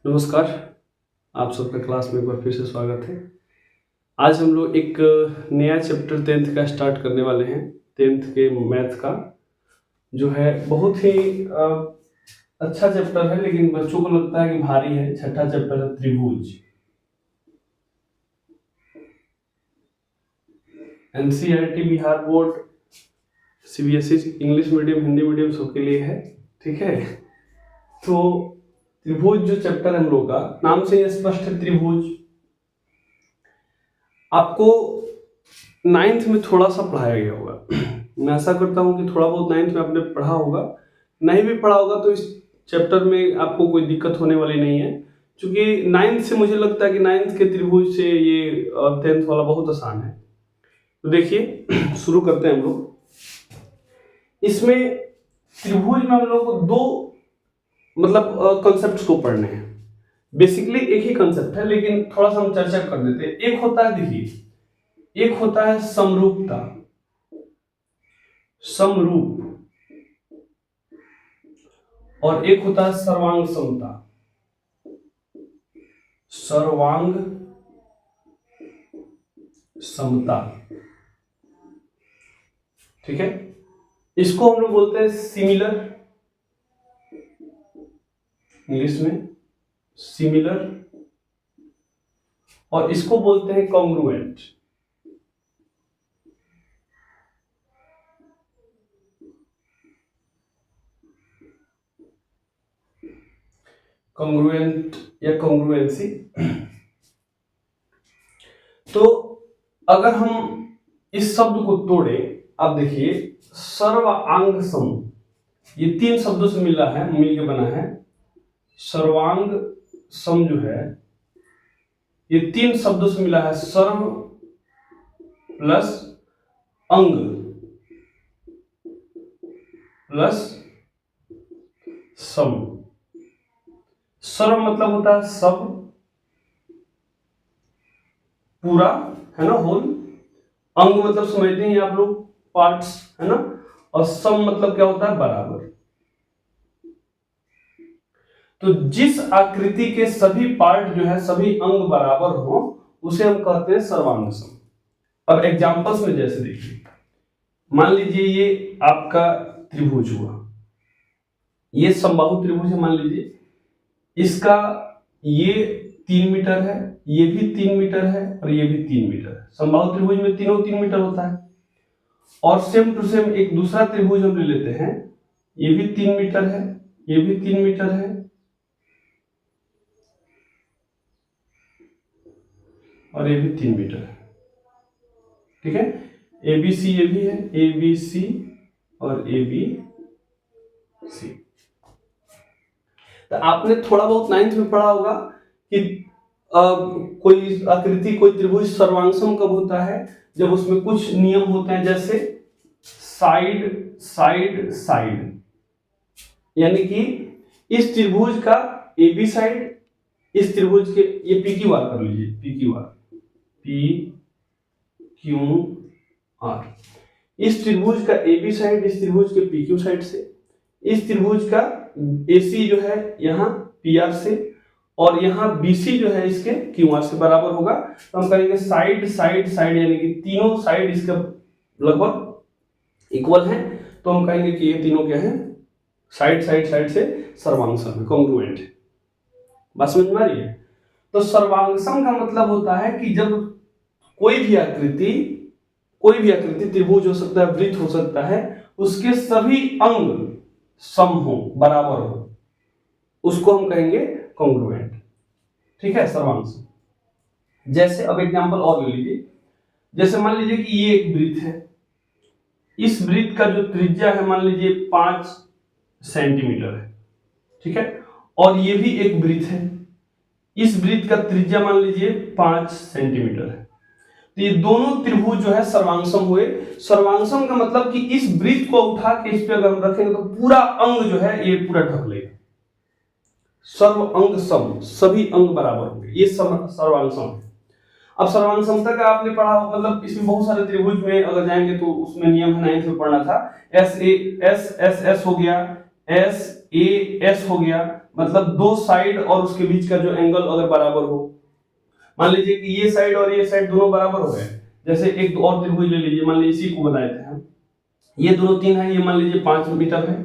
नमस्कार। आप सबका क्लास में एक बार फिर से स्वागत है। आज हम लोग एक नया चैप्टर 10th का स्टार्ट करने वाले हैं। 10th के मैथ का जो है बहुत ही अच्छा चैप्टर है, लेकिन बच्चों को लगता है कि भारी है। छठा चैप्टर है त्रिभुज। NCERT Bihar board, CBSE, English medium, Hindi medium सबके लिए है। ठीक है, तो त्रिभुज जो चैप्टर है हम लोग का, नाम से ही स्पष्ट है त्रिभुज। आपको 9th में थोड़ा सा पढ़ाया गया होगा। मैं आशा करता हूँ कि थोड़ा बहुत 9th में आपने पढ़ा होगा। नहीं भी पढ़ा होगा तो इस चैप्टर में आपको कोई दिक्कत होने वाली नहीं है, क्योंकि 9th से मुझे लगता है कि 9th के त्रिभुज से ये 10th वाला बहुत आसान है। तो देखिए शुरू करते हैं हम लोग। इसमें त्रिभुज में हम लोग को दो मतलब कॉन्सेप्ट्स को पढ़ने हैं। बेसिकली एक ही कॉन्सेप्ट है, लेकिन थोड़ा सा हम चर्चा कर देते हैं। एक होता है, देखिए, एक होता है समरूपता, समरूप, और एक होता है सर्वांग समता, सर्वांग समता। ठीक है, इसको हम लोग बोलते हैं सिमिलर, इंग्लिश में सिमिलर, और इसको बोलते हैं कॉन्ग्रुएंट। कॉन्ग्रुएंट या कॉन्ग्रुएंसी। तो अगर हम इस शब्द को तोड़े, आप देखिए सर्वांग सम, ये तीन शब्दों से मिलके बना है। सर्वांग सम जो है ये तीन शब्दों से मिला है। सर्व प्लस अंग प्लस सम। सर्व मतलब होता है सब, पूरा, है ना, होल। अंग मतलब समझते हैं आप लोग, पार्ट्स, है ना। और सम मतलब क्या होता है, बराबर। तो जिस आकृति के सभी पार्ट जो है, सभी अंग बराबर हो, उसे हम कहते हैं सर्वांग सम। अब एग्जांपल्स में जैसे देखिए, मान लीजिए ये आपका त्रिभुज हुआ, ये समबाहु त्रिभुज है। मान लीजिए इसका ये 3 मीटर है, ये भी 3 मीटर है, और ये भी 3 मीटर है। समबाहु त्रिभुज में तीनों 3 मीटर होता है। और सेम टू सेम एक दूसरा त्रिभुज हम ले लेते हैं, ये भी 3 मीटर है, ये भी 3 मीटर है, और ये भी 3 मीटर है। ठीक है, ए बी सी ये भी है, ए बी सी और ए बी सी। तो आपने थोड़ा बहुत 9th में पढ़ा होगा कि कोई आकृति, कोई त्रिभुज सर्वांगसम कब होता है, जब उसमें कुछ नियम होते हैं, जैसे साइड साइड साइड। यानी कि इस त्रिभुज का ए बी साइड, इस त्रिभुज के, ये पी क्यू आर कर लीजिए, P Q R, P Q R. इस त्रिभुज का ए बी साइड इस त्रिभुज के पी क्यू साइड से, इस त्रिभुज का AC जो है यहाँ PR से, और यहाँ BC जो है इसके QR से बराबर होगा। तो हम कहेंगे साइड साइड साइड, यानी कि तीनों साइड इसका लगभग इक्वल है। तो हम कहेंगे कि ये तीनों क्या है, साइड साइड साइड से सर्वांगसम है, कॉन्ग्रुएंट है। बात समझ में आ रही है? तो सर्वांगसम का मतलब होता है कि जब कोई भी आकृति त्रिभुज हो सकता है, वृत्त हो सकता है, उसके सभी अंग सम हो, बराबर हो, उसको हम कहेंगे कॉन्ग्रुएंट। ठीक है, सर्वांगसम। जैसे अब एग्जांपल और ले लीजिए, जैसे मान लीजिए कि ये एक वृत्त है, इस वृत्त का जो त्रिज्या है मान लीजिए 5 सेंटीमीटर है। ठीक है, और ये भी एक वृत्त है, इस वृत्त का त्रिज्या मान लीजिए 5 सेंटीमीटर है। तो ये दोनों त्रिभुज जो है सर्वांगसम हुए। सर्वांगसम का मतलब कि इस वृत्त को उठा के इस पे अगर हम रखेंगे तो पूरा अंग जो है ये पूरा ढक लेगा। सर्व अंग सम, सभी अंग बराबर होंगे, ये सर्वांगसम है। अब सर्वांगसमता का आपने पढ़ा, मतलब इसमें बहुत सारे त्रिभुज में अगर जाएंगे तो उसमें नियम है, 9th में पढ़ना था। S A S S S हो गया, एस ए एस हो गया, मतलब दो साइड और उसके बीच का जो एंगल अगर बराबर हो, मान लीजिए कि ये साइड और ये साइड दोनों बराबर हो गए, जैसे एक और त्रिभुज ले लीजिए, मान लीजिए इसी को बनाए थे हम, ये दोनों 3 है, ये मान लीजिए 5 मीटर है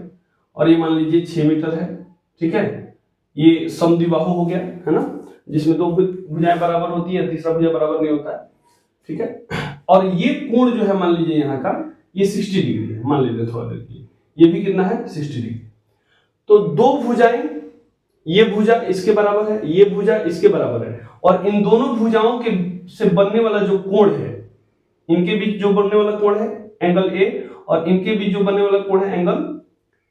और ये मान लीजिए 6 मीटर है, ठीक है, ये समद्विबाहु हो गया, है ना, जिसमें दो भुजाएं बराबर होती है, तीसरा भुजा बराबर नहीं होता है, ठीक है। और ये कोण जो है मान लीजिए यहाँ का ये 60 डिग्री है, मान लीजिए थोड़ा देर के लिए, ये भी कितना है 60 डिग्री। तो दो भुजाएं, ये भुजा इसके बराबर है, ये भुजा इसके बराबर है, और इन दोनों भुजाओं के से बनने वाला जो कोण है, इनके बीच जो बनने वाला कोण है एंगल ए, और इनके बीच जो बनने वाला कोण है एंगल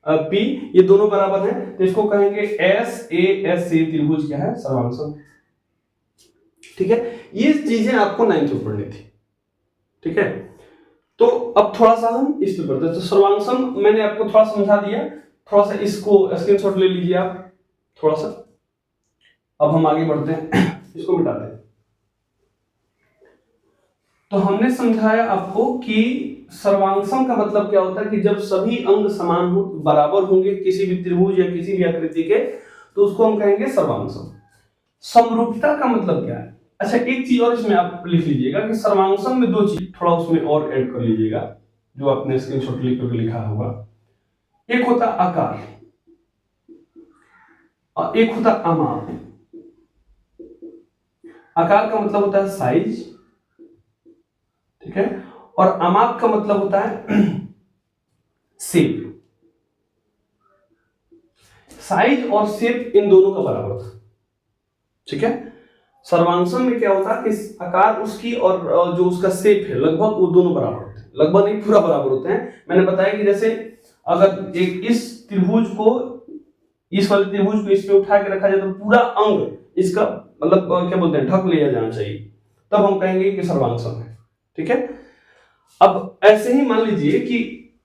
पी, ये दोनों बराबर हैं, तो इसको कहेंगे एस ए एस से त्रिभुज क्या है, सर्वांगसम, ठीक है। ये चीजें आपको 9th में पढ़नी थी, ठीक है। तो अब थोड़ा सा हम इस पे बढ़ते हैं। तो सर्वांगसम मैंने आपको थोड़ा समझा दिया, थोड़ा सा इसको स्क्रीनशॉट ले लीजिए आप थोड़ा सा। अब हम आगे बढ़ते हैं, इसको मिटाते हैं। तो हमने समझाया आपको कि सर्वांगसम का मतलब क्या होता है कि जब सभी अंग समान हो, बराबर होंगे किसी भी त्रिभुज या किसी भी आकृति के, तो उसको हम कहेंगे सर्वांगसम। समरूपता का मतलब क्या है? अच्छा, एक चीज और इसमें आप लिख लीजिएगा कि सर्वांगसम में दो चीज थोड़ा उसमें और ऐड कर लीजिएगा, जो आपने स्क्रीनशॉट लेकर लिखा होगा। एक होता आकार और एक होता अमाप। आकार का मतलब होता है साइज, ठीक है, और अमाप का मतलब होता है शेप। साइज और शेप इन दोनों का बराबर था, ठीक है। सर्वांगसम में क्या होता है कि आकार उसकी और जो उसका शेप है लगभग वो दोनों बराबर होते हैं, लगभग नहीं पूरा बराबर होते हैं। मैंने बताया कि जैसे अगर एक इस त्रिभुज को, इस वाले त्रिभुज को इस पे उठा के रखा जाए तो पूरा अंग इसका मतलब क्या बोलते हैं ढक लिया जाना चाहिए, तब हम कहेंगे कि सर्वांगसम है, ठीक है। अब ऐसे ही मान लीजिए कि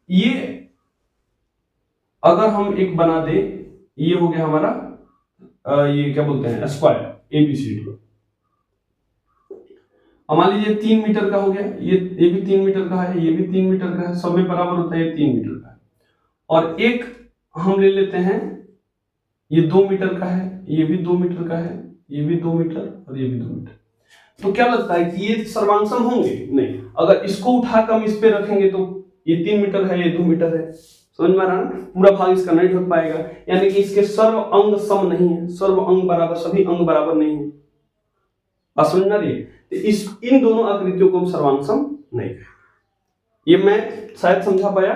ये अगर हम एक बना दे, ये हो गया हमारा ये क्या बोलते हैं स्क्वायर एबीसीडी। मान लीजिए 3 मीटर का हो गया, ये भी 3 मीटर का है, ये भी 3 मीटर का है, सब में बराबर होता है, ये 3 मीटर का है। और एक हम ले लेते हैं, ये 2 मीटर का है, ये भी 2 मीटर का है, ये भी 2 मीटर और ये भी 2 मीटर। तो क्या लगता है कि ये सर्वांगसम होंगे? नहीं। अगर इसको उठाकर हम इस पे रखेंगे तो ये 3 मीटर है, ये 2 मीटर है, समझ में आ रहा है? पूरा भाग इसका नहीं ढक पाएगा, यानी कि इसके सर्व अंग सम नहीं है, सर्व अंग बराबर, सभी अंग बराबर नहीं है। समझ में आ रही है? इन दोनों आकृतियों को हम सर्वांगसम नहीं कहें। ये मैं शायद समझा पाया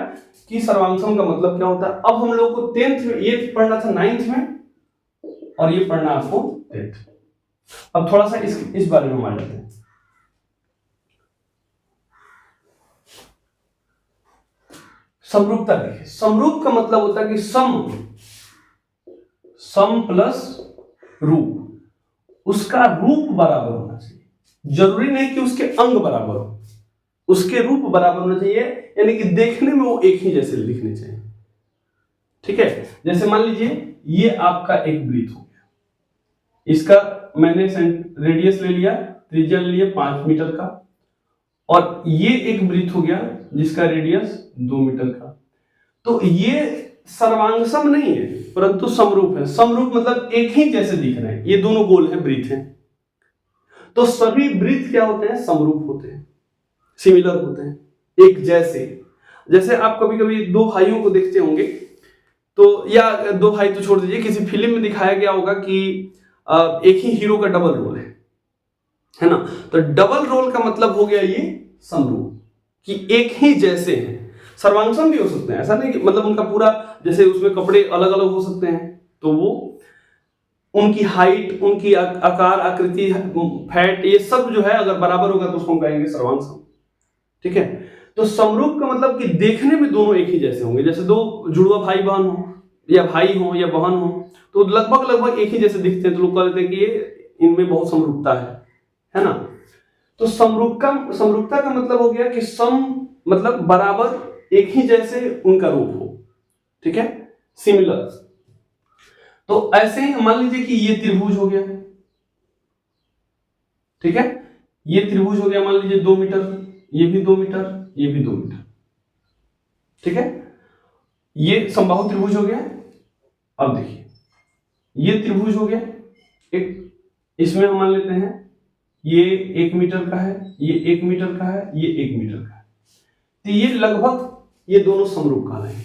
कि सर्वांगसम का मतलब क्या होता है। अब हम लोग को 10th में ये पढ़ना था, 9th में, और ये पढ़ना आपको 10th। अब थोड़ा सा इस बारे में हम आ जाते हैं। समरूपता देखिए, समरूप का मतलब होता है कि सम प्लस रूप, उसका रूप बराबर होना चाहिए। जरूरी नहीं कि उसके अंग बराबर हो, उसके रूप बराबर होना चाहिए, यानी कि देखने में वो एक ही जैसे दिखने चाहिए, ठीक है। जैसे मान लीजिए ये आपका एक वृत्त हो गया, इसका मैंने रेडियस ले लिया, त्रिज्या ले लिया 5 मीटर का, और ये एक वृत्त हो गया जिसका रेडियस 2 मीटर का। तो ये सर्वांगसम नहीं है परंतु समरूप है। समरूप मतलब एक ही जैसे दिख रहे हैं, ये दोनों गोल हैं, वृत्त हैं। तो सभी वृत्त क्या होते हैं? समरूप होते हैं, सिमिलर होते हैं, एक जैसे। जैसे आप कभी कभी दो भाइयों को देखते होंगे, तो या दो भाई तो छोड़ दीजिए, किसी फिल्म में दिखाया गया होगा कि एक ही हीरो का डबल रोल है ना। तो डबल रोल का मतलब हो गया ये समरूप, कि एक ही जैसे हैं। सर्वांगसम भी हो सकते हैं, ऐसा नहीं कि मतलब उनका पूरा, जैसे उसमें कपड़े अलग अलग हो सकते हैं, तो वो उनकी हाइट, उनकी आकार, आकृति, फैट, ये सब जो है अगर बराबर होगा तो उसको हम कहेंगे सर्वांगसम, ठीक है। तो समरूप का मतलब कि देखने में दोनों एक ही जैसे होंगे। जैसे दो जुड़वा भाई बहन हो, या भाई हो या बहन हो, तो लगभग एक ही जैसे दिखते हैं, तो लोग कह लेते हैं कि ये इनमें बहुत समरूपता है ना। तो समरूपता का मतलब हो गया कि सम मतलब बराबर, एक ही जैसे उनका रूप हो, ठीक है, सिमिलर। तो ऐसे ही मान लीजिए कि ये त्रिभुज हो गया, ठीक है, ये त्रिभुज हो गया, मान लीजिए 2 मीटर, ये भी 2 मीटर, ये भी 2 मीटर, ठीक है। ये समबाहु त्रिभुज हो गया, अब देखिए, ये त्रिभुज हो गया एक, इसमें हम मान लेते हैं ये 1 मीटर का है, ये 1 मीटर का है, ये 1 मीटर का है, तो ये लगभग ये दोनों समरूप कहलाएंगे।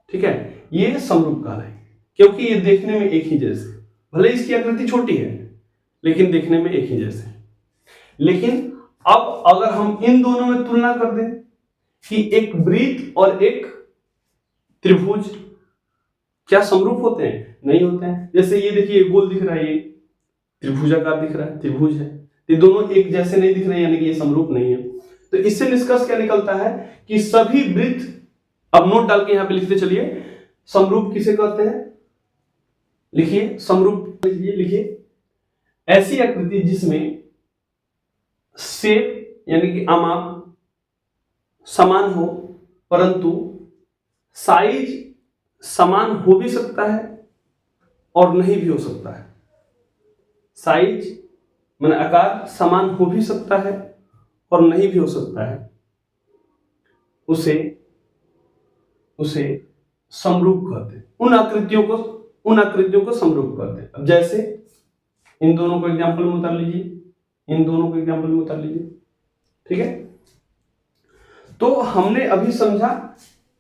ठीक है, ये समरूप कहलाएंगे क्योंकि ये देखने में एक ही जैसे, भले इसकी आकृति छोटी है लेकिन देखने में एक ही जैसे। लेकिन अब अगर हम इन दोनों में तुलना कर दें कि एक वृत्त और एक त्रिभुज क्या समरूप होते हैं? नहीं होते हैं। जैसे ये देखिए गोल दिख रहा है, ये त्रिभुजाकार दिख रहा है, त्रिभुज है, ये दोनों एक जैसे नहीं दिख रहे हैं, यानी कि ये समरूप नहीं है। तो इससे निष्कर्ष क्या निकलता है कि सभी वृत्त, अब नोट डाल के यहां पे लिखते चलिए, समरूप किसे कहते हैं? लिखिए समरूप, लिखिए ऐसी आकृति जिसमें शेप यानी कि आमाप समान हो परंतु साइज समान हो भी सकता है और नहीं भी हो सकता है। साइज माने आकार समान हो भी सकता है और नहीं भी हो सकता है, उसे समरूप कहते हैं। उन आकृतियों को समरूप कहते हैं। अब जैसे इन दोनों को एग्जांपल में उतार लीजिए, इन दोनों को एग्जांपल में उतार लीजिए। ठीक है, तो हमने अभी समझा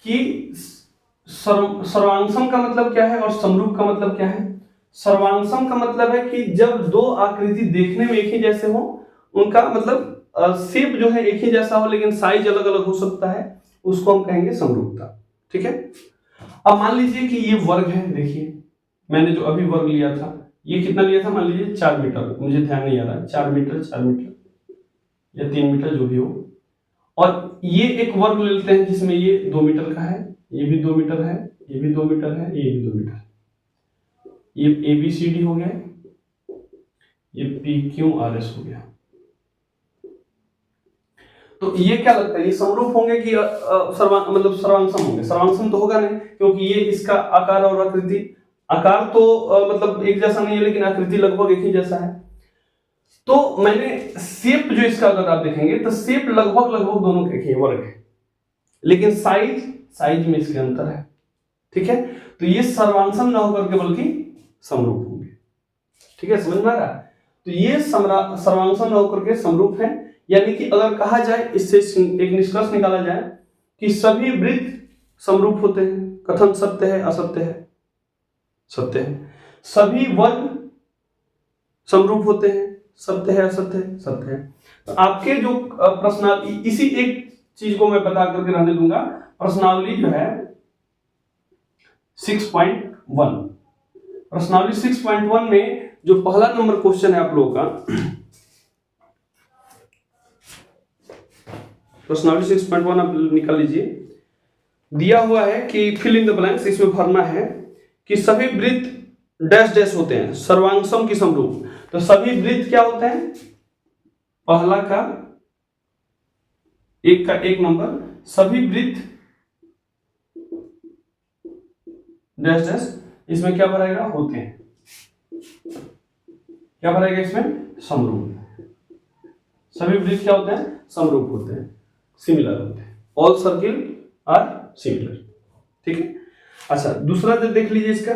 कि सर्वांगसम का मतलब क्या है और समरूप का मतलब क्या है। सर्वांगसम का मतलब है कि जब दो आकृति देखने में एक ही जैसे हो, उनका मतलब शेप जो है एक ही जैसा हो लेकिन साइज अलग अलग हो सकता है, उसको हम कहेंगे समरूपता। ठीक है, अब मान लीजिए कि ये वर्ग है, देखिए मैंने जो अभी वर्ग लिया था, ये कितना लिया था? मान लीजिए 4 मीटर, मुझे ध्यान नहीं आ रहा है, 4 मीटर या 3 मीटर जो भी हो, और ये एक वर्ग ले लेते हैं जिसमें ये 2 मीटर का है, ये भी 2 मीटर है, ये भी 2 मीटर है, ये भी 2 मीटर है। ये ABCD हो गया, ये PQRS हो गया। तो ये क्या लगता है, ये समरूप होंगे कि मतलब सर्वांगसम होंगे? सर्वांगसम तो होगा नहीं, क्योंकि ये इसका आकार और आकृति, आकार तो मतलब एक जैसा नहीं है लेकिन आकृति लगभग एक ही जैसा है। तो मैंने शेप जो इसका अगर आप देखेंगे तो शेप लगभग दोनों के ही वर्ग है, लेकिन साइज में इसके अंतर है। ठीक है, तो ये सर्वांगसम ना होकर के बल्कि समरूप होंगे। ठीक है, समझ में आ रहा है? तो ये सर्वांगसम ना होकर के समरूप है, यानी कि अगर कहा जाए, इससे एक निष्कर्ष निकाला जाए कि सभी वृत्त समरूप होते हैं। कथन सत्य है असत्य है? सत्य है। सभी वर्ग समरूप होते हैं। सत्य है असत्य है? सत्य है। तो आपके जो प्रश्नावली, इसी एक चीज को मैं बता करके रहने दूंगा। प्रश्नावली जो है 6.1, प्रश्नावली 6.1 में जो पहला नंबर क्वेश्चन है आप लोगों का, प्रश्नावली 6.1 आप निकाल लीजिए। दिया हुआ है कि फिल इन द ब्लैंक्स, इसमें भरना है कि सभी वृत्त डैश डैश होते हैं सर्वांगसम की समरूप। तो सभी वृत्त क्या होते हैं? पहला का एक नंबर, सभी वृत्त डैश डैश, इसमें क्या भरेगा? होते हैं। क्या भरेगा इसमें? समरूप। सभी वृत्त क्या होते हैं? समरूप होते हैं, सिमिलर होते हैं। All circle are similar. ठीक है, अच्छा दूसरा जो देख लीजिए इसका,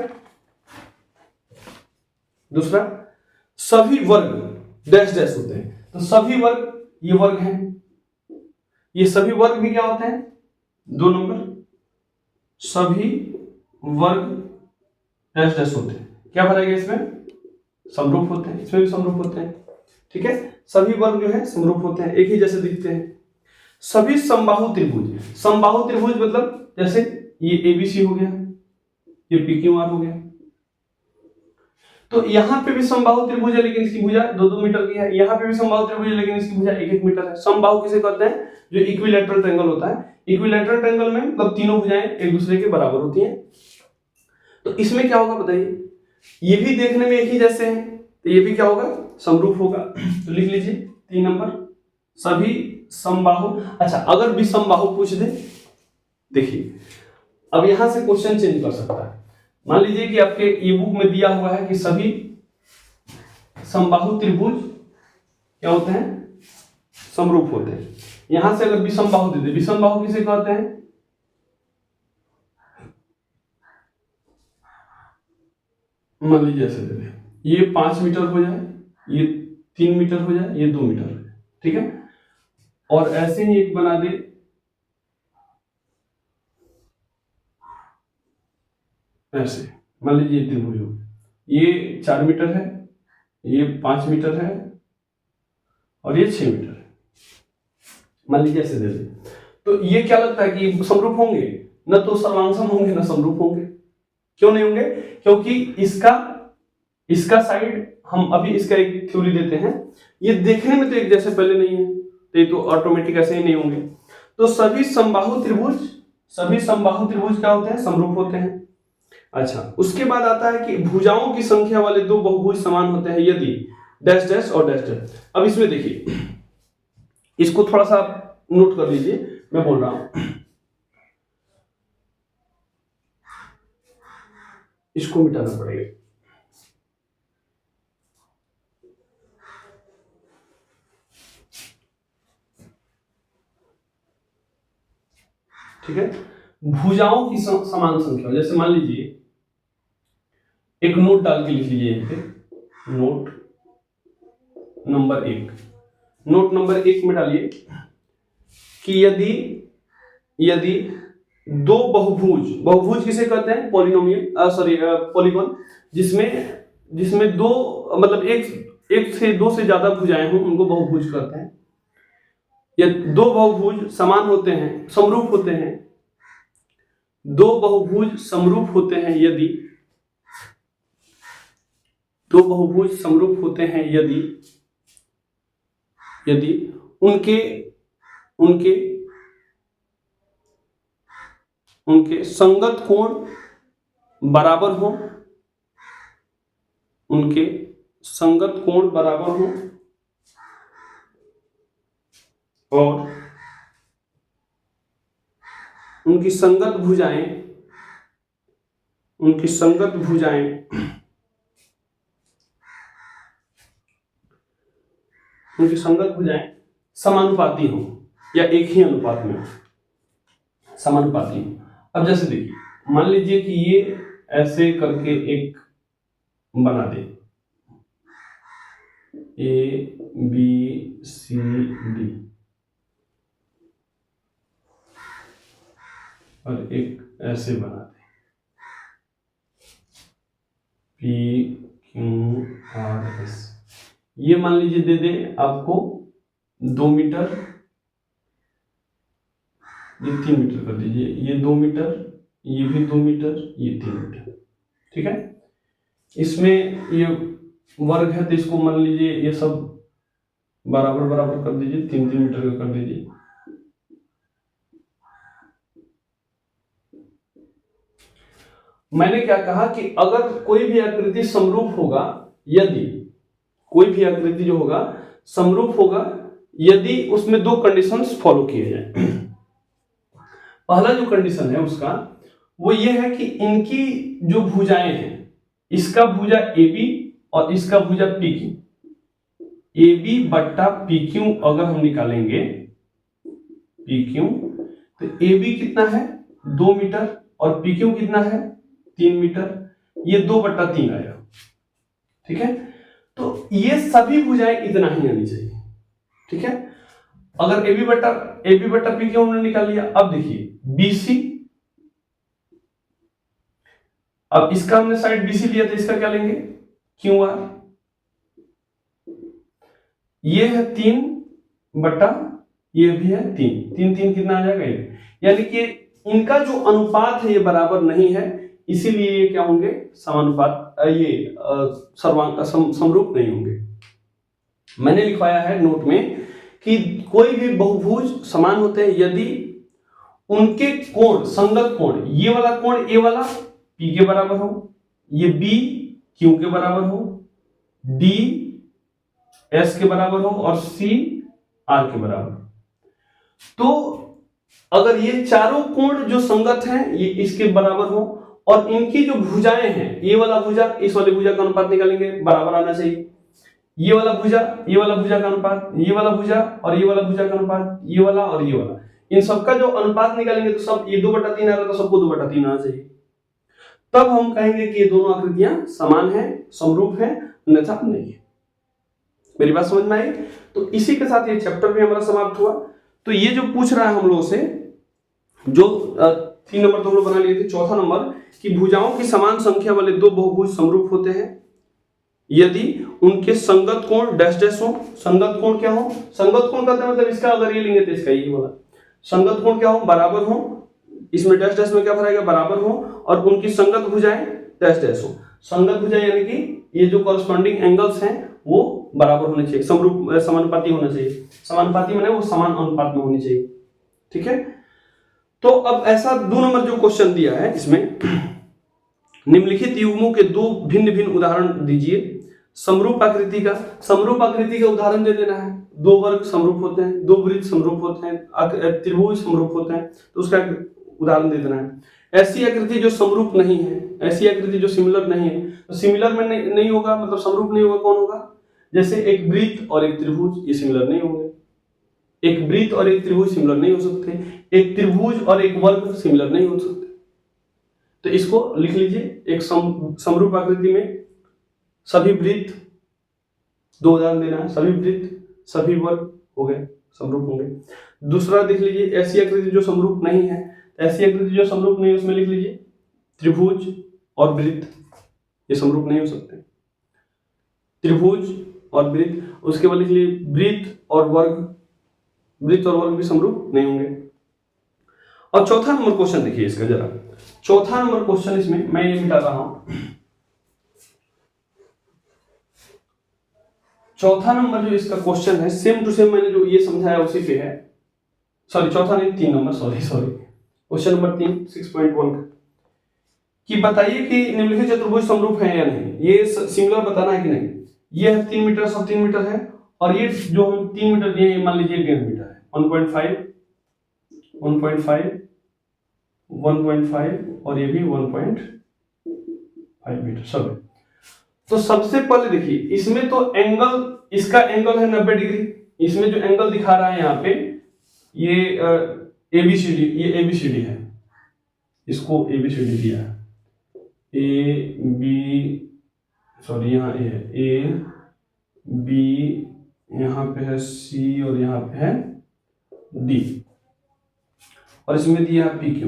दूसरा सभी वर्ग डैश डैश होते हैं। तो सभी वर्ग, ये वर्ग है, ये सभी वर्ग भी क्या होते हैं? 2 नंबर, सभी वर्ग डैश डैश होते हैं। क्या भरेगा इसमें? समरूप होते हैं, इसमें भी समरूप होते हैं। ठीक है, सभी वर्ग जो है समरूप होते हैं, एक ही जैसे दिखते हैं। सभी समबाहु त्रिभुज, समबाहु त्रिभुज मतलब जैसे ये ABC हो गया, ये PQR हो गया। तो यहां पे भी समबाहु त्रिभुज है लेकिन इसकी भुजा 2-2 मीटर की है, यहां पे भी समबाहु त्रिभुज है लेकिन इसकी भुजा 1-1 मीटर है। समबाहु किसे कहते हैं? जो इक्विलैटरल ट्रायंगल होता है। इक्विलैटरल ट्रायंगल में मतलब तीनों भुजाएं एक दूसरे के बराबर होती हैं। तो इसमें क्या होगा बताइए? ये भी देखने में एक ही जैसे हैं, तो ये भी क्या होगा? समरूप होगा। तो लिख लीजिए 3 नंबर, सभी समबाहु। अच्छा, अगर विषमबाहु पूछ दे, देखिए अब यहां से क्वेश्चन चेंज कर सकता है। मान लीजिए कि आपके ई बुक में दिया हुआ है कि सभी समबाहु त्रिभुज क्या होते हैं? समरूप होते हैं। यहां से अगर विषमबाहु दे दे, विषमबाहु किसे कहते हैं? मान लीजिए ऐसे दे दें, ये 5 मीटर हो जाए, ये 3 मीटर हो जाए, ये 2 मीटर हो जाए, ठीक है। और ऐसे ही एक बना दे, ऐसे मान लीजिए त्रिभुज हो, ये 4 मीटर है, ये 5 मीटर है और ये 6 मीटर है, मान लीजिए ऐसे दे दे। तो ये क्या लगता है कि समरूप होंगे? न तो सर्वांगसम होंगे न समरूप होंगे। क्यों नहीं होंगे? क्योंकि इसका साइड, हम अभी इसका एक थ्योरी देते हैं, ये देखने में तो एक जैसे पहले नहीं है, तो ये तो ऑटोमेटिक ऐसे ही नहीं होंगे। तो सभी समबाहु त्रिभुज क्या होते हैं? समरूप होते हैं। अच्छा, उसके बाद आता है कि भुजाओं की संख्या वाले दो बहुभुज समान होते हैं यदि डैश डैश और डैश डैश। अब इसमें देखिए, इसको थोड़ा सा नोट कर लीजिए, मैं बोल रहा हूं, इसको मिटाना पड़ेगा। ठीक है, भुजाओं की समान संख्या, जैसे मान लीजिए एक नोट डाल के लिख लीजिए यहीं पे, नोट नंबर 1 में डालिए कि यदि दो बहुभुज किसे कहते हैं? पॉलीगॉन, जिसमें दो, मतलब एक से दो से ज्यादा भुजाएं हों, उनको बहुभुज कहते हैं। या दो बहुभुज समान होते हैं, समरूप होते हैं, दो बहुभुज समरूप होते हैं यदि दो बहुभुज समरूप होते हैं यदि उनके संगत कोण बराबर हो, उनके संगत कोण बराबर हो और उनकी संगत भुजाएं समानुपाती हो या एक ही अनुपात में समानुपाती हो। अब जैसे देखिए, मान लीजिए कि ये ऐसे करके एक बना दे, ABCD, और एक ऐसे बना दे, PQRS। ये मान लीजिए दे दे आपको 2 मीटर, ये 3 मीटर कर दीजिए, ये 2 मीटर, ये भी 2 मीटर, ये 3 मीटर, ठीक है। इसमें ये वर्ग है तो इसको मान लीजिए ये सब बराबर कर दीजिए, 3-3 मीटर का कर दीजिए। मैंने क्या कहा कि अगर कोई भी आकृति समरूप होगा, यदि कोई भी आकृति जो होगा समरूप होगा यदि उसमें दो कंडीशंस फॉलो किए जाए। पहला जो कंडीशन है उसका वो ये है कि इनकी जो भुजाएं हैं, इसका भुजा AB और इसका भुजा PQ, AB बट्टा PQ अगर हम निकालेंगे PQ, तो AB कितना है? 2 मीटर और PQ कितना है? 3 मीटर, ये 2/3 आया, ठीक है। तो ये सभी भुजाएं इतना ही आनी चाहिए, ठीक है। अगर AB बट्टा PQ हमने निकाल लिया, अब देखिए BC, अब इसका हमने साइड BC लिया तो इसका क्या लेंगे? QR, ये है 3 बट्टा, ये भी है 3 कितना आ जाएगा? 1। यानी कि इनका जो अनुपात है ये बराबर नहीं है, इसीलिए ये क्या होंगे? समानुपात, ये समरूप नहीं होंगे। मैंने लिखवाया है नोट में कि कोई भी बहुभुज समान होते हैं यदि उनके कोण, संगत कोण, ये वाला कोण A वाला P के बराबर हो, ये B Q के बराबर हो, D S के बराबर हो और C R के बराबर हो। तो अगर ये चारों कोण जो संगत हैं ये इसके बराबर हो और इनकी जो भुजाएं हैं, ये वाला भुजा इस वाले भुजा का अनुपात निकालेंगे, बराबर आना चाहिए। ये वाला भुजा का अनुपात, ये वाला भुजा और ये वाला भुजा का अनुपात, ये वाला और ये वाला, इन सबका जो अनुपात निकालेंगे तो सब ये 2/3 आ रहा था, सबको 2/3 आना चाहिए। तब हम कहेंगे कि ये दोनों आकृतियां समान हैं, समरूप हैं, अन्यथा नहीं है। मेरी बात समझ में आई? तो इसी के साथ ये चैप्टर भी हमारा समाप्त हुआ। तो ये जो पूछ रहा है हम लोगों से, जो 3 नंबर तो हम लोग बना लिए थे, चौथा नंबर कि भुजाओं की समान संख्या वाले दो बहुभुज समरूप होते हैं यदि उनके संगत कोण डैश डैश हो। संगत कोण क्या हो? संगत कोण कहते हैं मतलब इसका अगर ये लेंगे तो इसका ये वाला संगत कोण क्या हो? बराबर हो। इसमें डैश डैश में क्या भराएगा? बराबर हो। और उनकी संगत भुजाएं डैश डैश हो। संगत भुजाएं यानी कि ये जो कॉरस्पॉन्डिंग एंगल्स हैं वो बराबर होने चाहिए, समरूप समानुपाती होना चाहिए। समानुपाती माने वो समान अनुपात में होनी चाहिए। ठीक है, तो अब ऐसा 2 नंबर जो क्वेश्चन दिया है इसमें निम्नलिखित युग्मों के दो भिन्न भिन्न उदाहरण दीजिए। समरूप आकृति का, समरूप आकृति का उदाहरण दे देना है। दो वर्ग समरूप होते हैं, दो वृत्त समरूप होते हैं, त्रिभुज समरूप होते हैं, तो उसका उदाहरण दे देना है। ऐसी आकृति जो समरूप नहीं है, ऐसी आकृति जो सिमिलर नहीं है, तो सिमिलर में नहीं होगा, मतलब समरूप नहीं होगा, कौन होगा? जैसे एक वृत्त और एक त्रिभुज, ये सिमिलर नहीं होंगे। एक वृत्त और एक त्रिभुज सिमिलर नहीं हो सकते, एक त्रिभुज और एक वर्ग सिमिलर नहीं हो सकते। तो इसको लिख लीजिए, एक समरूप आकृति में सभी वृत्त, दो उदाहरण देना है, सभी वृत्त सभी वर्ग हो गए, समरूप होंगे। दूसरा देख लीजिए, ऐसी आकृति जो समरूप नहीं है, ऐसी आकृति जो समरूप नहीं है उसमें लिख लीजिए त्रिभुज और वृत्त, ये समरूप नहीं हो सकते। त्रिभुज और वृत्त, उसके बाद लिख लीजिए वृत्त और वर्ग, वृत्त और वर्ग भी समरूप नहीं होंगे। और चौथा नंबर क्वेश्चन देखिए इसका जरा, चौथा नंबर क्वेश्चन इसमें मैं ये मिटा रहा हूं। चौथा नंबर जो इसका क्वेश्चन है सेम टू सेम मैंने जो ये समझाया उसी पे है। सॉरी चौथा नहीं, 3 नंबर, सॉरी क्वेश्चन नंबर 3 6.1 कि बताइए कि निम्नलिखित चतुर्भुज समरूप है या नहीं। ये सिमिलर बताना है कि नहीं। ये है 3 मीटर, सब 3 मीटर है, और ये जो हम 3 मीटर दिए ये मान लीजिए 1.5 मीटर है। 1.5 और ये भी 1.5 मीटर सब है। तो सबसे पहले देखिए इसमें तो एंगल, इसका एंगल है 90 डिग्री। इसमें जो एंगल दिखा रहा है यहाँ पे ये ABCD, ये ABCD है, इसको ABCD दिया है। यहाँ A है, A B, यहाँ पे है C और यहाँ पे है D, और इसमें दिया है PQ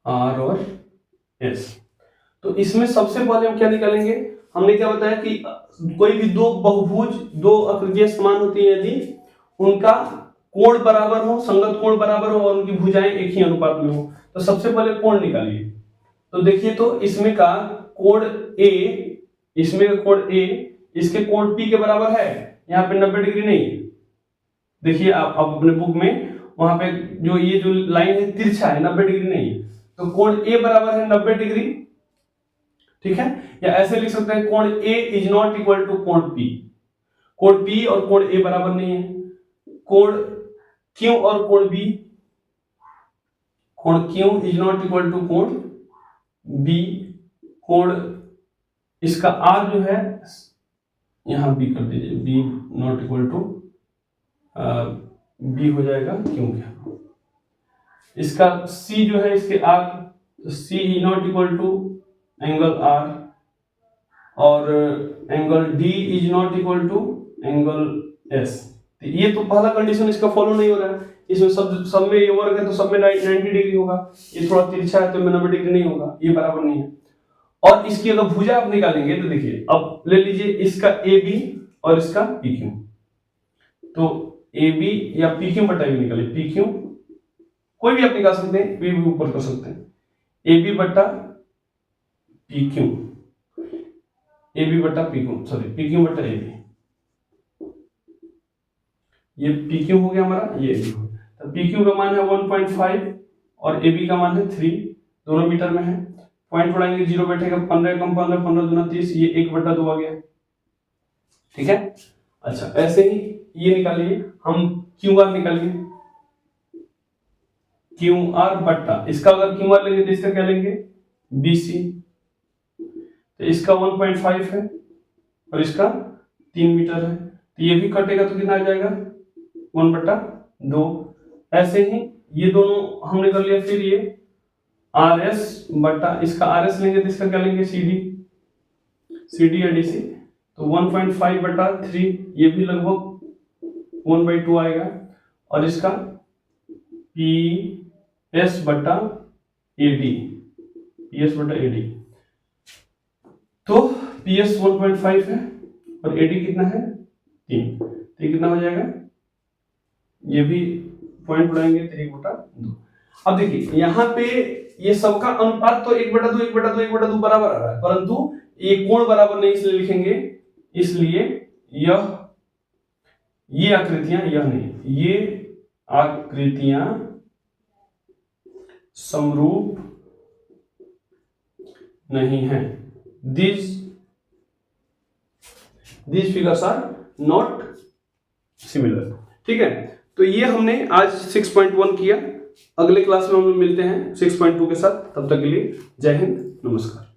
R और S। तो इसमें सबसे पहले हम क्या निकालेंगे? हमने क्या बताया कि कोई भी दो बहुभुज, दो आकृतियां समान होती है यदि उनका कोण बराबर हो, संगत कोण बराबर हो और उनकी भुजाएं एक ही अनुपात में हो। तो सबसे पहले कोण निकालिए। तो देखिए, तो इसमें का कोण A, इसमें का कोण A इसके कोण P के बराबर है। यहाँ पे 90 डिग्री नहीं है। देखिए आप अपने बुक में वहां पे जो ये जो लाइन है तिरछा है, 90 डिग्री नहीं है। तो कोण A बराबर है 90 डिग्री, ठीक है। या ऐसे लिख सकते हैं कोण A is not equal to कोण P। कोण P और कोण A बराबर नहीं है। कोण Q और कोण B, कोण Q is not equal to कोण B। कोण इसका R जो है यहां B कर दीजिए, B not equal to B हो जाएगा Q के। इसका C जो है इसके R, C is not equal to angle R, और angle D is not equal to angle S। ये तो पहला कंडीशन इसका फॉलो नहीं हो रहा है। इसमें सब में ये वर्ग है तो सब में 90 डिग्री होगा, ये थोड़ा तिरछा है तो 90 डिग्री नहीं होगा, ये बराबर नहीं है। और इसकी अगर भुजा आप निकालेंगे तो देखिए, अब ले लीजिए इसका AB और इसका PQ। तो AB या PQ बटा AB निकालिए, PQ कोई भी आप निकाल सकते हैं, भी ऊपर कर सकते हैं। AB बटा PQ, AB बटा PQ, सॉरी PQ बटा AB। ये PQ हो गया हमारा, ये AB हो गया। तो PQ का मान है 1.5 और AB का मान है 3, दोनों मीटर में है। पॉइंट उड़ाएंगे, 0 बैठेगा, 15 कम 15, 15 दूना 30, ये 1/2 आ गया, ठीक है। अच्छा, ऐसे ही ये निकालिए, हम QR निकालिए, QR बट्टा, इसका अगर QR लेंगे तो इसका क्या लेंगे? BC। तो इसका 1.5 है और इसका 3 मीटर है, तो ये भी कटेगा तो कितना आ जाएगा? 1/2। ऐसे ही ये दोनों हमने कर लिया। फिर ये आर एस बटा इसका आर एस लेंगे तो इसका क्या लेंगे सी डी या डी सी, तो 1.5 बटा 3, ये भी लगभग 1/2 आएगा। और इसका पी एस बटा ए डी, तो पी एस 1.5 है और ए डी कितना है 3, तो ये कितना हो जाएगा, ये भी पॉइंट बढ़ाएंगे 3/2। अब देखिए यहाँ पे ये सबका अनुपात तो 1/2 बराबर आ रहा है, परंतु ये कोण बराबर नहीं इसलिए लिखेंगे, इसलिए ये आकृतियां, यह नहीं, ये आकृतियां समरूप नहीं है। These figures are not similar। ठीक है, तो ये हमने आज 6.1 किया। अगले क्लास में हम लोग मिलते हैं 6.2 के साथ। तब तक के लिए जय हिंद, नमस्कार।